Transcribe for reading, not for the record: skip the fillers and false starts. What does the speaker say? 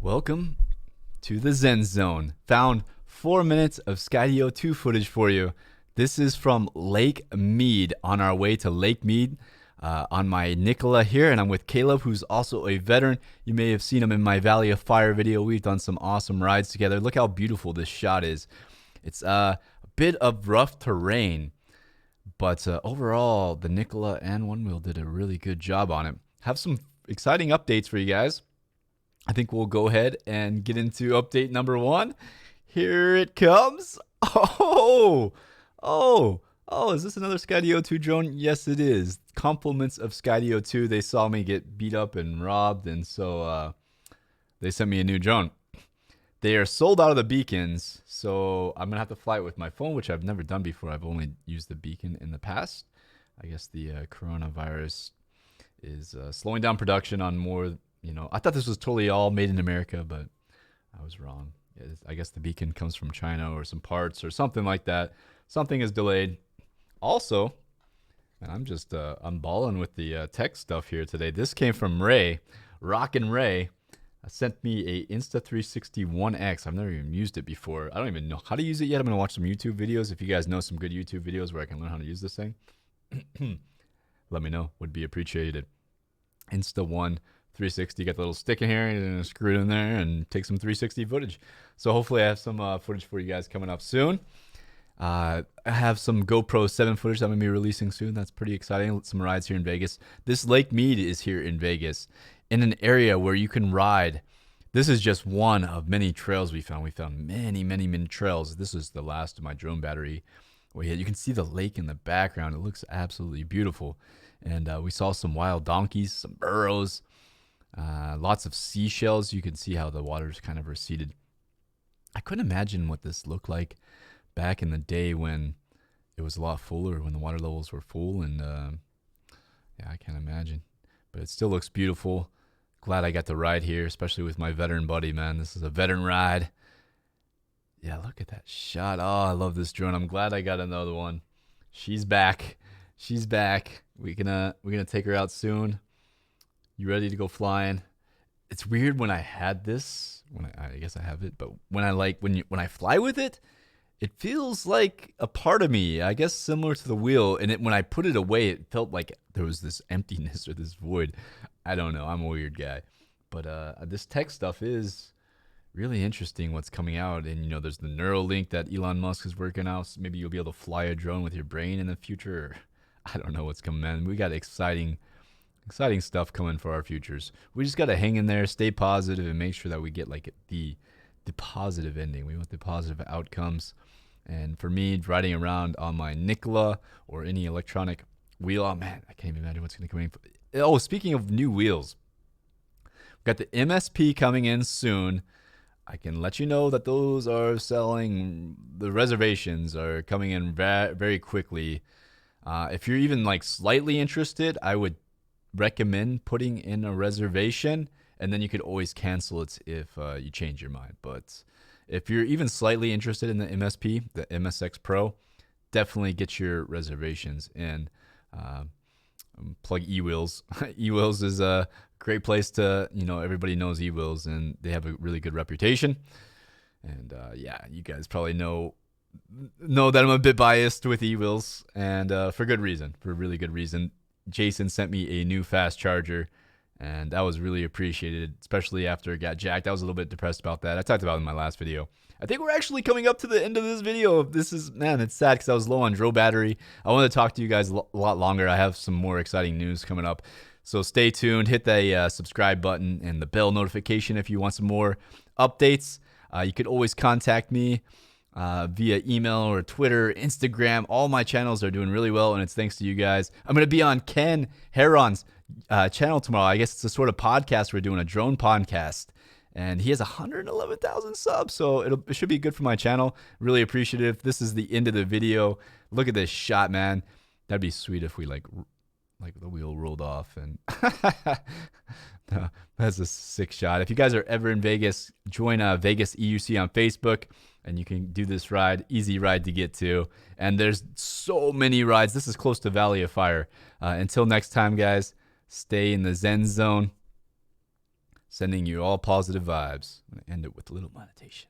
Welcome to the Zen Zone. Found 4 minutes of Skydio2 footage for you. This is from Lake Mead, on our way to Lake Mead on my Nicola here, and I'm with Caleb, who's also a veteran. You may have seen him in my Valley of Fire video. We've done some awesome rides together. Look how beautiful this shot is. It's a bit of rough terrain, but overall, the Nicola and Onewheel did a really good job on it. Have some exciting updates for you guys. I think we'll go ahead and get into update number 1. Here it comes. Is this another Skydio2 drone? Yes, it is. Compliments of Skydio2. They saw me get beat up and robbed, and so they sent me a new drone. They are sold out of the beacons, so I'm going to have to fly it with my phone, which I've never done before. I've only used the beacon in the past. I guess the coronavirus is slowing down production on more. I thought this was totally all made in America, but I was wrong. I guess the beacon comes from China or some parts or something like that. Something is delayed. Also, I'm balling with the tech stuff here today. This came from Ray, Rockin' Ray. Sent me a Insta360 1X. I've never even used it before. I don't even know how to use it yet. I'm going to watch some YouTube videos. If you guys know some good YouTube videos where I can learn how to use this thing, let me know. Would be appreciated. Insta1 360, got the little stick in here and screw it in there and take some 360 footage. So hopefully I have some footage for you guys coming up soon. I have some GoPro 7 footage that I'm going to be releasing soon. That's pretty exciting. Some rides here in Vegas. This Lake Mead is here in Vegas in an area where you can ride. This is just one of many trails we found. We found many, many, many trails. This is the last of my drone battery. You can see the lake in the background. It looks absolutely beautiful. And we saw some wild donkeys, some burros, lots of seashells. You can see how the water's kind of receded. I couldn't imagine what this looked like back in the day when it was a lot fuller, when the water levels were full. And I can't imagine. But it still looks beautiful. Glad I got to ride here, especially with my veteran buddy, man. This is a veteran ride. Yeah, look at that shot. Oh, I love this drone. I'm glad I got another one. She's back. She's back. We're gonna take her out soon. You ready to go flying? It's weird when I had this. I guess I have it, but when I fly with it, it feels like a part of me. I guess similar to the wheel. And when I put it away, it felt like there was this emptiness or this void. I don't know. I'm a weird guy, but this tech stuff is really interesting. What's coming out, and there's the Neuralink that Elon Musk is working out. So maybe you'll be able to fly a drone with your brain in the future. I don't know what's coming, man. We got exciting stuff coming for our futures. We just got to hang in there, stay positive, and make sure that we get like the positive ending. We want the positive outcomes. And for me, riding around on my Nicola or any electronic wheel, oh man, I can't even imagine what's going to come in. Oh, speaking of new wheels, we've got the MSP coming in soon. I can let you know that those are selling. The reservations are coming in very quickly. If you're even like slightly interested, I would recommend putting in a reservation, and then you could always cancel it if you change your mind. But if you're even slightly interested in the MSP, the MSX Pro, definitely get your reservations in. Plug eWheels. eWheels is a great place to, everybody knows eWheels, and they have a really good reputation. And you guys probably know that I'm a bit biased with eWheels, and for good reason, for a really good reason. Jason sent me a new fast charger, and that was really appreciated, especially after it got jacked. I was a little bit depressed about that. I talked about it in my last video. I think we're actually coming up to the end of this video. It's sad because I was low on drone battery. I want to talk to you guys a lot longer. I have some more exciting news coming up. So stay tuned. Hit the subscribe button and the bell notification if you want some more updates. You could always contact me via email or Twitter, Instagram. All my channels are doing really well, and it's thanks to you guys. I'm going to be on Ken Heron's channel tomorrow. I guess it's a sort of podcast. We're doing a drone podcast, and he has 111,000 subs, so it should be good for my channel. Really appreciative. This is the end of the video. Look at this shot, man. That'd be sweet if we like the wheel rolled off, and no, that's a sick shot. If you guys are ever in Vegas, join Vegas EUC on Facebook, and you can do this ride. Easy ride to get to, and there's so many rides. This is close to Valley of Fire. Until next time, guys, stay in the Zen zone. Sending you all positive vibes. I'm going to end it with a little meditation.